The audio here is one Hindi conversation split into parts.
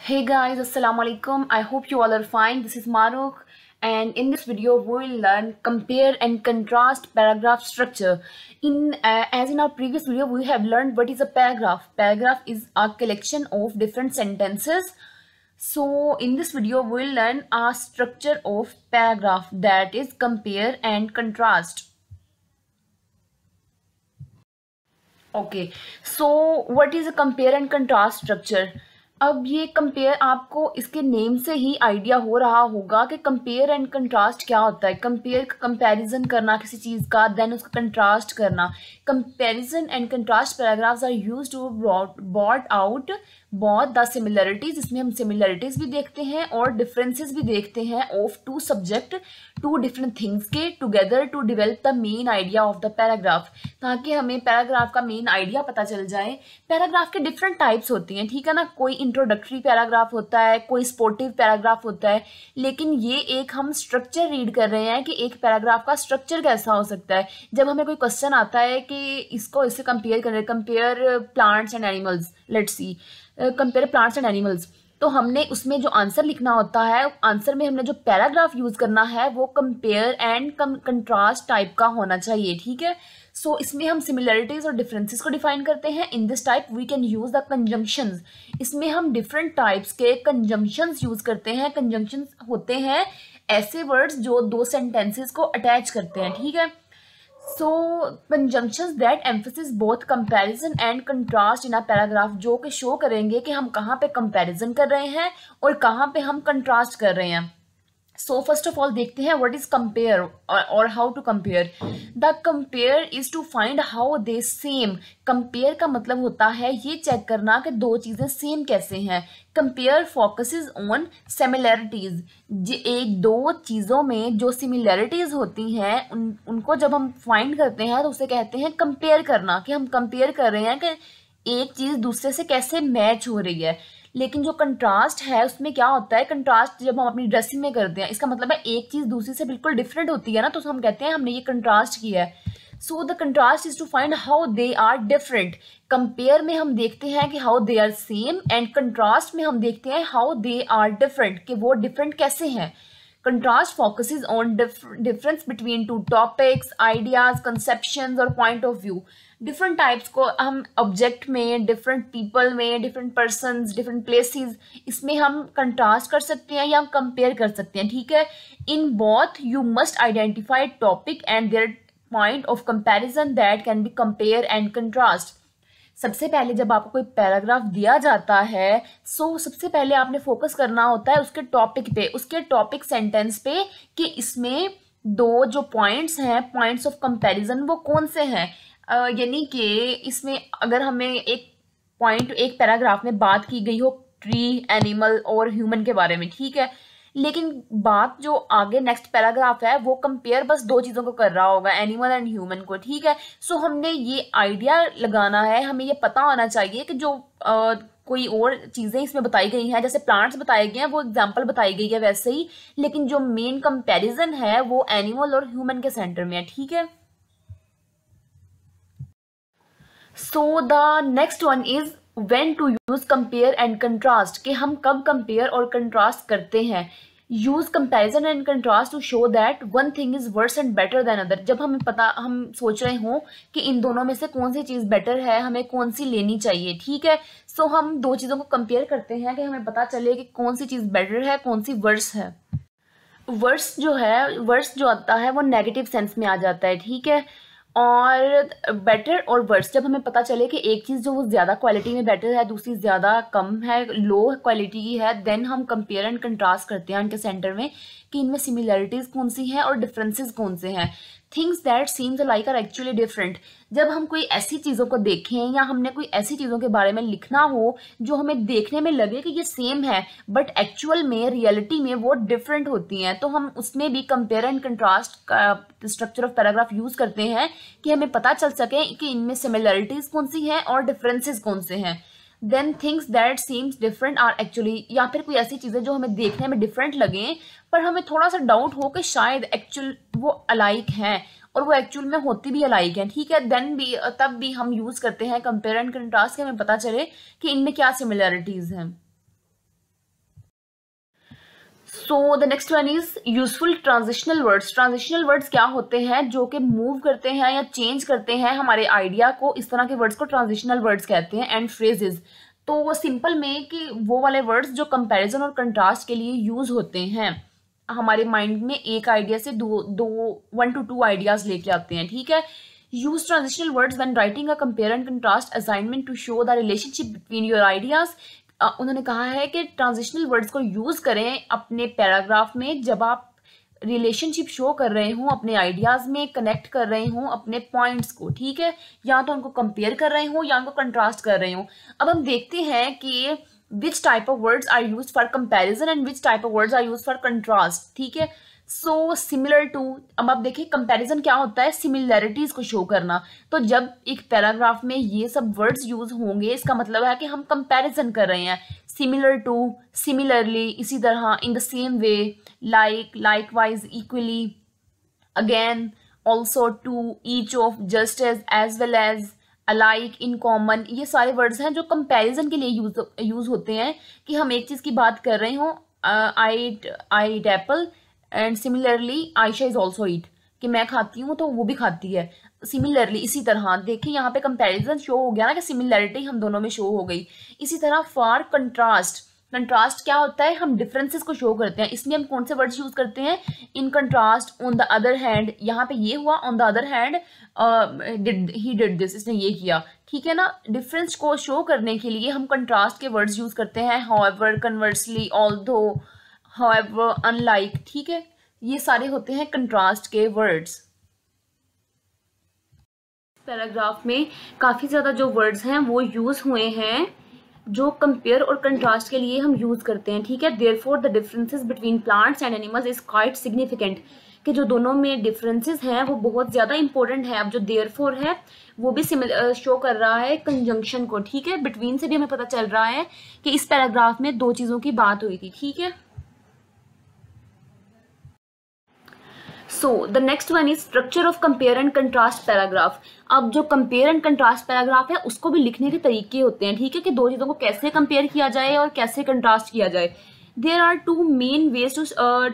Hey guys, Assalamu alaikum. I hope you all are fine. This is Maruk, and in this video we will learn compare and contrast paragraph structure. As in our previous video we have learned what is a paragraph. Paragraph is a collection of different sentences. So in this video we will learn a structure of paragraph, that is compare and contrast. Okay, so what is a compare and contrast structure? अब ये कंपेयर, आपको इसके नेम से ही आइडिया हो रहा होगा कि कंपेयर एंड कंट्रास्ट क्या होता है. कंपेयर, कंपैरिजन करना किसी चीज़ का, देन उसका कंट्रास्ट करना. Comparison and contrast paragraphs are used to brought out बहुत द सिमिलरिटीज. इसमें हम सिमिलरिटीज भी देखते हैं और डिफरेंसेस भी देखते हैं of two subject, two different things के together to develop the main idea of the paragraph, ताकि हमें पैराग्राफ का मेन आइडिया पता चल जाए. पैराग्राफ के डिफरेंट टाइप्स होती हैं, ठीक है ना. कोई इंट्रोडक्टरी पैराग्राफ होता है, कोई स्पोर्टिव पैराग्राफ होता है, लेकिन ये एक हम स्ट्रक्चर रीड कर रहे हैं कि एक पैराग्राफ का स्ट्रक्चर कैसा हो सकता है. जब हमें कोई क्वेश्चन आता है कि इसको इससे कंपेयर करें, compare plants and animals, let's see, compare plants and animals, तो हमने उसमें जो आंसर लिखना होता है, आंसर में हमने जो पैराग्राफ यूज करना है वो कंपेयर एंड कंट्रास्ट टाइप का होना चाहिए, ठीक है. सो इसमें हम सिमिलरिटीज और डिफरेंसेस को डिफाइन करते हैं. In this type we can use the conjunctions. इसमें हम डिफरेंट टाइप्स के कंजंक्शंस यूज करते हैं. कंजंक्शंस होते हैं ऐसे वर्ड्स जो दो सेंटेंसेस को अटैच करते हैं, ठीक है. So conjunctions that emphasize both comparison and contrast in a paragraph, जो कि शो करेंगे कि हम कहाँ पे कंपैरिजन कर रहे हैं और कहाँ पे हम कंट्रास्ट कर रहे हैं. सो फर्स्ट ऑफ ऑल देखते हैं व्हाट इज कंपेयर और how to compare. The compare is to find how they same. Compare का मतलब होता है ये चेक करना कि दो चीजें सेम कैसे हैं. Compare focuses on similarities. एक दो चीजों में जो सिमिलैरिटीज होती हैं उनको जब हम फाइंड करते हैं तो उसे कहते हैं कंपेयर करना, कि हम कंपेयर कर रहे हैं कि एक चीज दूसरे से कैसे मैच हो रही है. लेकिन जो कंट्रास्ट है उसमें क्या होता है, कंट्रास्ट जब हम अपनी ड्रेसिंग में करते हैं, इसका मतलब है एक चीज दूसरी से बिल्कुल डिफरेंट होती है ना, तो हम कहते हैं हमने ये कंट्रास्ट किया है. So the contrast is to find how they are different. Compare में हम देखते हैं कि how they are same, and contrast में हम देखते हैं हाउ दे आर डिफरेंट, कि वो डिफरेंट कैसे हैं. Contrast focuses on difference between two topics, ideas, conceptions और point of view. Different types को हम ऑब्जेक्ट में, डिफरेंट पीपल में, डिफरेंट पर्सन्स, डिफरेंट प्लेसेस, इसमें हम कंट्रास्ट कर सकते हैं या कंपेयर कर सकते हैं, ठीक है. In both you must identify topic and their point of comparison that can be compare and contrast. सबसे पहले जब आपको कोई पैराग्राफ दिया जाता है, सबसे पहले आपने फोकस करना होता है उसके टॉपिक पे, उसके टॉपिक सेंटेंस पे, कि इसमें दो जो पॉइंट्स हैं, पॉइंट्स ऑफ कंपैरिजन, वो कौन से हैं. यानी कि इसमें अगर हमें एक पॉइंट, एक पैराग्राफ में बात की गई हो ट्री, एनिमल और ह्यूमन के बारे में, ठीक है, लेकिन बात जो आगे नेक्स्ट पैराग्राफ है वो कंपेयर बस दो चीज़ों को कर रहा होगा, एनिमल एंड ह्यूमन को, ठीक है. सो हमने ये आइडिया लगाना है, हमें ये पता होना चाहिए कि जो कोई और चीज़ें इसमें बताई गई हैं, जैसे प्लांट्स बताए गए हैं वो एग्जाम्पल बताई गई है वैसे ही, लेकिन जो मेन कंपेरिजन है वो एनिमल और ह्यूमन के सेंटर में है, ठीक है. So the next one is when to use compare and contrast, कि हम कब कंपेयर और कंट्रास्ट करते हैं. Use comparison and contrast to show that one thing is worse and better than other. जब हमें पता, हम सोच रहे हों कि इन दोनों में से कौन सी चीज़ बेटर है, हमें कौन सी लेनी चाहिए, ठीक है. सो हम दो चीज़ों को कंपेयर करते हैं कि हमें पता चले कि कौन सी चीज़ बेटर है, कौन सी वर्स है. वर्स जो है, वर्स जो आता है वो नेगेटिव सेंस में आ जाता है, ठीक है. और बेटर और वर्स, जब हमें पता चले कि एक चीज़ जो वो ज़्यादा क्वालिटी में बेटर है, दूसरी ज़्यादा कम है, लो क्वालिटी की है, देन हम कंपेयर एंड कंट्रास्ट करते हैं उनके सेंटर में कि इनमें सिमिलरिटीज़ कौन सी हैं और डिफरेंसेस कौन से हैं. Things that seems like are actually different. जब हम कोई ऐसी चीज़ों को देखें या हमने कोई ऐसी चीज़ों के बारे में लिखना हो जो हमें देखने में लगे कि ये सेम है बट एक्चुअल में, रियलिटी में वो डिफरेंट होती हैं, तो हम उसमें भी कंपेयर एंड कंट्रास्ट का स्ट्रक्चर ऑफ पैराग्राफ यूज़ करते हैं कि हमें पता चल सके कि इनमें सिमिलरिटीज़ कौन सी हैं और डिफरेंसेस कौन से हैं. Then things that seems different are actually, या फिर कोई ऐसी चीज़ें जो हमें देखने में डिफरेंट लगें पर हमें थोड़ा सा डाउट हो कि शायद एक्चुअल वो अलाइक हैं और वो एक्चुअल में होती भी अलाइक हैं, ठीक है. देन भी, तब भी हम यूज़ करते हैं कंपेयर एंड कंट्रास्ट, के हमें पता चले कि इनमें क्या सिमिलरिटीज़ हैं. सो the next one is useful transitional words. Transitional words क्या होते हैं? जो कि मूव करते हैं या चेंज करते हैं हमारे आइडिया को, इस तरह के वर्ड्स को ट्रांजिशनल वर्ड्स कहते हैं। एंड फ्रेजेस, तो वो सिंपल में कि वो वाले वर्ड्स जो कंपैरिजन और कंट्रास्ट के लिए यूज होते हैं, हमारे माइंड में एक आइडिया से वन टू टू आइडियाज लेके आते हैं, ठीक है। Use transitional words when writing a compare and contrast assignment to show the relationship between your ideas. उन्होंने कहा है कि ट्रांजिशनल वर्ड्स को यूज करें अपने पैराग्राफ में जब आप रिलेशनशिप शो कर रहे हो अपने आइडियाज में, कनेक्ट कर रहे हो अपने पॉइंट्स को, ठीक है, या तो उनको कंपेयर कर रहे हो या उनको कंट्रास्ट कर रहे हो। अब हम देखते हैं कि which type of words are use for comparison and which type of words are use for contrast, ठीक है। सो सिमिलर टू, अब आप देखिए कंपैरिजन क्या होता है? सिमिलैरिटीज को शो करना। तो जब एक पैराग्राफ में ये सब वर्ड्स यूज होंगे, इसका मतलब है कि हम कंपैरिजन कर रहे हैं। सिमिलर टू, सिमिलरली, इसी तरह, in the same way, like, likewise, equally, again, also, too, each of, just as well as, alike, in common, ये सारे वर्ड्स हैं जो कंपैरिजन के लिए यूज होते हैं कि हम एक चीज की बात कर रहे हो, I eat apple and similarly Ayesha is also eat, कि मैं खाती हूँ तो वो भी खाती है। सिमिलरली, इसी तरह देखिए यहाँ पे कंपैरिजन शो हो गया ना कि सिमिलैरिटी हम दोनों में शो हो गई। इसी तरह फॉर कंट्रास्ट, कंट्रास्ट क्या होता है? हम डिफरेंसेस को शो करते हैं। इसमें हम कौन से वर्ड्स यूज करते हैं? In contrast, on the other hand, यहाँ पे ये हुआ, on the other hand he did this, इसने ये किया, ठीक है ना। डिफरेंस को शो करने के लिए हम कंट्रास्ट के वर्ड्स यूज करते हैं, however, conversely, although, however, unlike, ठीक है। ये सारे होते हैं कंट्रास्ट के वर्ड्स। पैराग्राफ में काफी ज्यादा जो वर्ड्स हैं वो यूज हुए हैं जो कंपेयर और कंट्रास्ट के लिए हम यूज करते हैं, ठीक है। Therefore the differences between plants and animals is quite significant, कि जो दोनों में डिफरेंसेस हैं वो बहुत ज्यादा इंपॉर्टेंट है। अब जो देयरफॉर है वो भी शो कर रहा है कंजंक्शन को, ठीक है। बिटवीन से भी हमें पता चल रहा है कि इस पैराग्राफ में दो चीजों की बात हुई थी, ठीक है। So the next one is structure of compare and contrast paragraph. अब जो कंपेयर एंड कंट्रास्ट पैराग्राफ है उसको भी लिखने के तरीके होते हैं, ठीक है, कि दो चीजों को कैसे कंपेयर किया जाए और कैसे कंट्रास्ट किया जाए। There are two main ways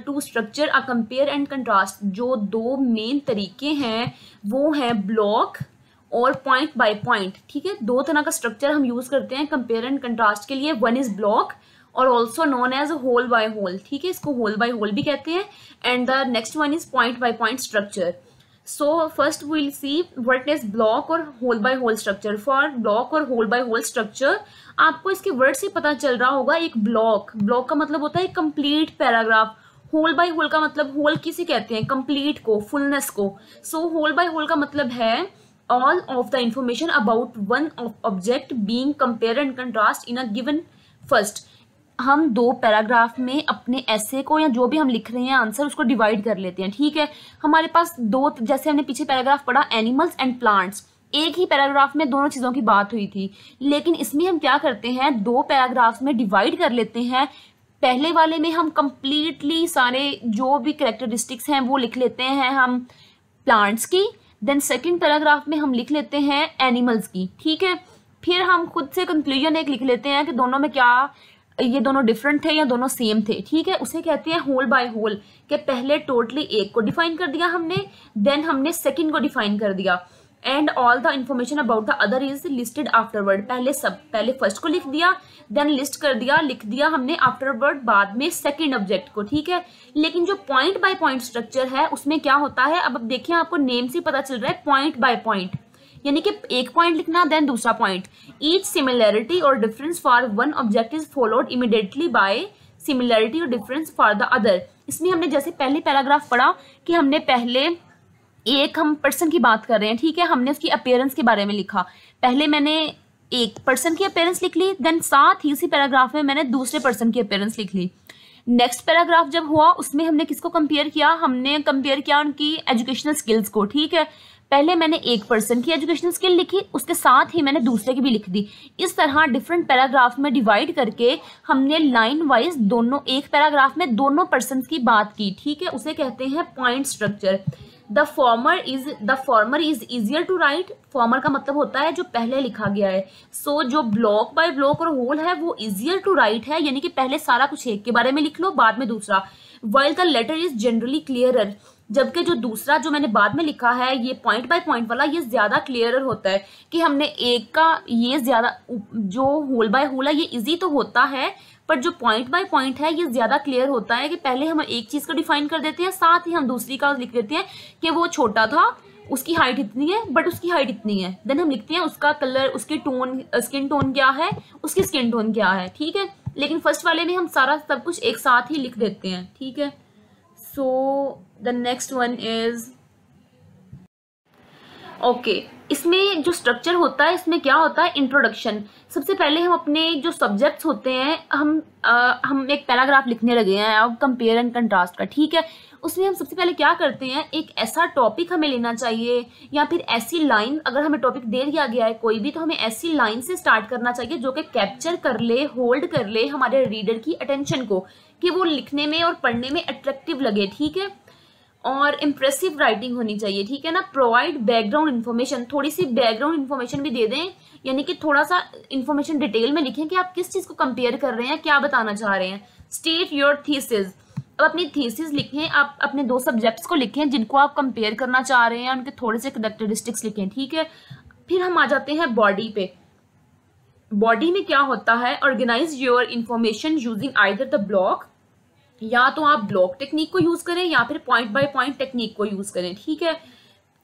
to structure a compare and contrast. जो दो मेन तरीके हैं वो है ब्लॉक और पॉइंट बाय पॉइंट, ठीक है। दो तरह का स्ट्रक्चर हम यूज करते हैं कंपेयर एंड कंट्रास्ट के लिए। वन इज ब्लॉक और also known as whole by whole, ठीक है, इसको होल बाय होल भी कहते हैं। And the next one is point by point structure. So first we will see what is block और whole by whole structure. For block और होल बाय होल स्ट्रक्चर आपको इसके वर्ड से पता चल रहा होगा। एक ब्लॉक, ब्लॉक का मतलब होता है complete paragraph. Whole by whole का मतलब, होल किसे कहते हैं? कंप्लीट को, फुलनेस को। सो होल बाय होल का मतलब है all of the information about one object being compare and contrast in a given. First हम दो पैराग्राफ में अपने ऐसे को या जो भी हम लिख रहे हैं आंसर उसको डिवाइड कर लेते हैं, ठीक है। हमारे पास दो, जैसे हमने पीछे पैराग्राफ पढ़ा एनिमल्स एंड प्लांट्स, एक ही पैराग्राफ में दोनों चीजों की बात हुई थी, लेकिन इसमें हम क्या करते हैं, दो पैराग्राफ्स में डिवाइड कर लेते हैं। पहले वाले में हम कंप्लीटली सारे जो भी कैरेक्टरिस्टिक्स हैं वो लिख लेते हैं हम प्लांट्स की, देन सेकंड पैराग्राफ में हम लिख लेते हैं एनिमल्स की, ठीक है। फिर हम खुद से कंक्लूजन एक लिख लेते हैं कि दोनों में क्या, ये दोनों डिफरेंट थे या दोनों सेम थे, ठीक है। उसे कहते हैं होल बाय होल, कि पहले टोटली एक को डिफाइन कर दिया हमने, देन हमने सेकंड को डिफाइन कर दिया, and all the information about the other is listed afterward. पहले फर्स्ट को लिख दिया, देन लिस्ट कर दिया, लिख दिया हमने आफ्टरवर्ड बाद में सेकंड ऑब्जेक्ट को, ठीक है। लेकिन जो पॉइंट बाय पॉइंट स्ट्रक्चर है उसमें क्या होता है, अब देखिए आपको नेम से पता चल रहा है पॉइंट बाय पॉइंट, यानी कि एक पॉइंट लिखना देन दूसरा पॉइंट। ईच सिमिलैरिटी और difference for one object is followed immediately by similarity और डिफरेंस फॉर द अदर। इसमें हमने जैसे पहले पैराग्राफ पढ़ा कि हमने पहले एक हम पर्सन की बात कर रहे हैं, ठीक है, हमने उसकी अपीयरेंस के बारे में लिखा। पहले मैंने एक पर्सन की अपीयरेंस लिख ली, देन साथ ही उसी पैराग्राफ में मैंने दूसरे पर्सन की अपीयरेंस लिख ली। नेक्स्ट पैराग्राफ जब हुआ उसमें हमने किसको कंपेयर किया, हमने कंपेयर किया उनकी एजुकेशनल स्किल्स को, ठीक है। पहले मैंने एक पर्सन की एजुकेशनल स्किल लिखी, उसके साथ ही मैंने दूसरे की भी लिख दी। इस तरह डिफरेंट पैराग्राफ में डिवाइड करके हमने लाइन वाइज दोनों, एक पैराग्राफ में दोनों पर्सन की बात की, ठीक है, उसे कहते हैं point structure. The former is easier to write. Former का मतलब होता है जो पहले लिखा गया है। सो जो ब्लॉक बाय ब्लॉक और होल है वो इजियर टू राइट है, यानी कि पहले सारा कुछ एक के बारे में लिख लो, बाद में दूसरा। While the latter is generally clearer, जबकि जो दूसरा जो मैंने बाद में लिखा है ये पॉइंट बाय पॉइंट वाला, ये ज्यादा क्लियरर होता है कि हमने एक का ये ज्यादा, जो होल बाय होल है ये इजी तो होता है, पर जो पॉइंट बाय पॉइंट है ये ज्यादा क्लियर होता है कि पहले हम एक चीज को डिफाइन कर देते हैं, साथ ही हम दूसरी का लिख देते हैं कि वो छोटा था, उसकी हाइट इतनी है बट उसकी हाइट इतनी है। देन हम लिखते हैं उसका कलर, उसकी टोन, स्किन टोन क्या है, उसकी स्किन टोन क्या है, ठीक है। लेकिन फर्स्ट वाले में हम सारा सब कुछ एक साथ ही लिख देते हैं, ठीक है। So the next one is okay, इसमें जो स्ट्रक्चर होता है इसमें क्या होता है, इंट्रोडक्शन। सबसे पहले हम अपने जो सब्जेक्ट्स होते हैं, हम एक पैराग्राफ लिखने लगे हैं अब कंपेयर एंड कंट्रास्ट का, ठीक है। उसमें हम सबसे पहले क्या करते हैं, एक ऐसा टॉपिक हमें लेना चाहिए या फिर ऐसी लाइन, अगर हमें टॉपिक दे दिया गया है कोई भी, तो हमें ऐसी लाइन से स्टार्ट करना चाहिए जो कि कैप्चर कर ले, होल्ड कर ले हमारे रीडर की अटेंशन को, कि वो लिखने में और पढ़ने में अट्रैक्टिव लगे, ठीक है। और इम्प्रेसिव राइटिंग होनी चाहिए, ठीक है ना। प्रोवाइड बैकग्राउंड इन्फॉर्मेशन, थोड़ी सी बैकग्राउंड इन्फॉर्मेशन भी दे दें, यानी कि थोड़ा सा इन्फॉर्मेशन डिटेल में लिखें कि आप किस चीज को कंपेयर कर रहे हैं, क्या बताना चाह रहे हैं। स्टेट योर थीसिस, अब अपनी थीसिस लिखें, आप अपने दो सब्जेक्ट्स को लिखें जिनको आप कंपेयर करना चाह रहे हैं, उनके थोड़े से कैरेक्टरिस्टिक्स लिखें, ठीक है। फिर हम आ जाते हैं बॉडी पे। बॉडी में क्या होता है, organize your information using either the block, या तो आप ब्लॉक टेक्निक को यूज करें या फिर पॉइंट बाय पॉइंट टेक्निक को यूज करें, ठीक है।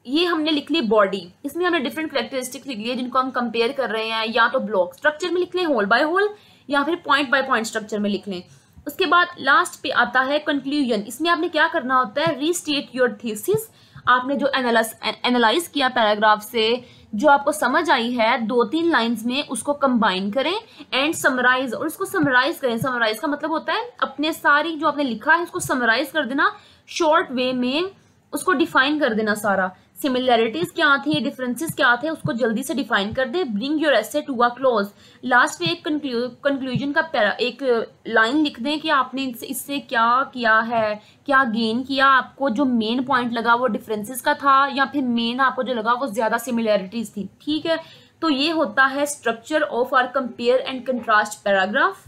ये हमने लिख ली बॉडी, इसमें हमने डिफरेंट कैरेक्टरिस्टिक्स लिख लिए जिनको हम कंपेयर कर रहे हैं, या तो ब्लॉक स्ट्रक्चर में लिख लें होल बाय होल, या फिर पॉइंट बाय पॉइंट स्ट्रक्चर में लिख लें। उसके बाद लास्ट पे आता है कंक्लूजन। इसमें आपने क्या करना होता है, रीस्टेट योर थीसिस। आपने जो एनालाइज किया पैराग्राफ से, जो आपको समझ आई है 2-3 लाइंस में, उसको कंबाइन करें एंड समराइज, और उसको समराइज करें। समराइज का मतलब होता है अपने सारी जो आपने लिखा है उसको समराइज कर देना, शॉर्ट वे में उसको डिफाइन कर देना सारा। सिमिलैरिटीज क्या थी, डिफरेंसेस क्या थे, उसको जल्दी से डिफाइन कर दे। Bring your essay to a close, last में एक कंक्लूजन का एक लाइन लिख दें कि आपने इससे क्या किया है, क्या गेन किया, आपको जो मेन पॉइंट लगा वो डिफरेंसेस का था, या फिर मेन आपको जो लगा वो ज्यादा सिमिलैरिटीज थी, ठीक है। तो ये होता है structure of our compare and contrast paragraph.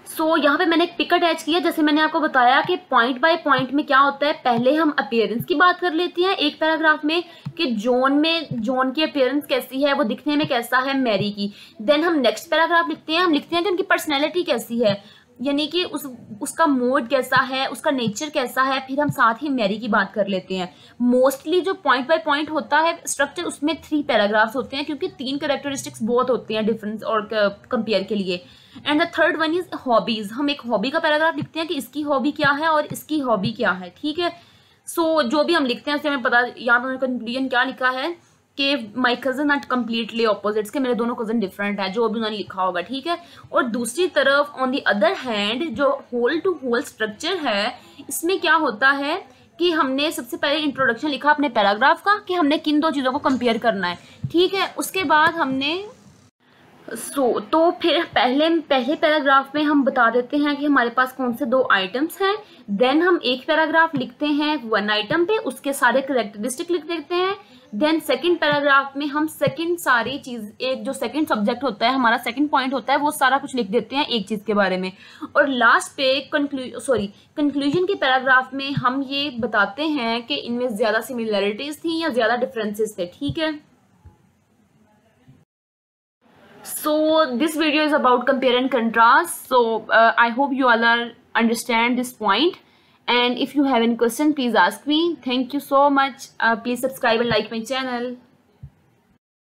So यहाँ पे मैंने एक पिक अटैच किया, जैसे मैंने आपको बताया कि पॉइंट बाय पॉइंट में क्या होता है, पहले हम अपीयरेंस की बात कर लेते हैं एक पैराग्राफ में कि जॉन की अपीयरेंस कैसी है, वो दिखने में कैसा है मैरी की। देन हम नेक्स्ट पैराग्राफ लिखते हैं, हम लिखते हैं कि उनकी पर्सनैलिटी कैसी है, यानी कि उसका मूड कैसा है, उसका नेचर कैसा है। फिर हम साथ ही मैरी की बात कर लेते हैं। मोस्टली जो पॉइंट बाय पॉइंट होता है स्ट्रक्चर, उसमें 3 पैराग्राफ्स होते हैं, क्योंकि 3 कैरेक्टरिस्टिक्स बहुत होते हैं डिफरेंस और कंपेयर के लिए। And the third one is hobbies. हम एक हॉबी का पैराग्राफ लिखते हैं कि इसकी हॉबी क्या है और इसकी हॉबी क्या है, ठीक है। सो जो भी हम लिखते हैं उससे हमें पता, यहाँ पर कंक्लूजन क्या लिखा है कि my cousin are completely opposites, के मेरे दोनों कजन डिफरेंट है, जो भी उन्होंने लिखा होगा, ठीक है। और दूसरी तरफ ऑन द अदर हैंड जो होल टू होल स्ट्रक्चर है, इसमें क्या होता है कि हमने सबसे पहले इंट्रोडक्शन लिखा अपने पैराग्राफ का कि हमने किन 2 चीज़ों को कंपेयर करना है, ठीक है। उसके बाद हमने तो फिर पहले पैराग्राफ में हम बता देते हैं कि हमारे पास कौन से 2 आइटम्स हैं। देन हम एक पैराग्राफ लिखते हैं 1 आइटम पे, उसके सारे कैरेक्टरिस्टिक लिख देते हैं। देन सेकंड पैराग्राफ में हम सेकंड सारी चीज, एक जो सेकंड सब्जेक्ट होता है, हमारा सेकंड पॉइंट होता है, वो सारा कुछ लिख देते हैं एक चीज के बारे में। और लास्ट पे कंक्लूजन के पैराग्राफ में हम ये बताते हैं कि इनमें ज्यादा सिमिलैरिटीज थी या ज्यादा डिफरेंसेस थे, ठीक है। So this video is about compare and contrast. So I hope you all are understand this point. And if you have any question, please ask me. Thank you so much. Please subscribe and like my channel.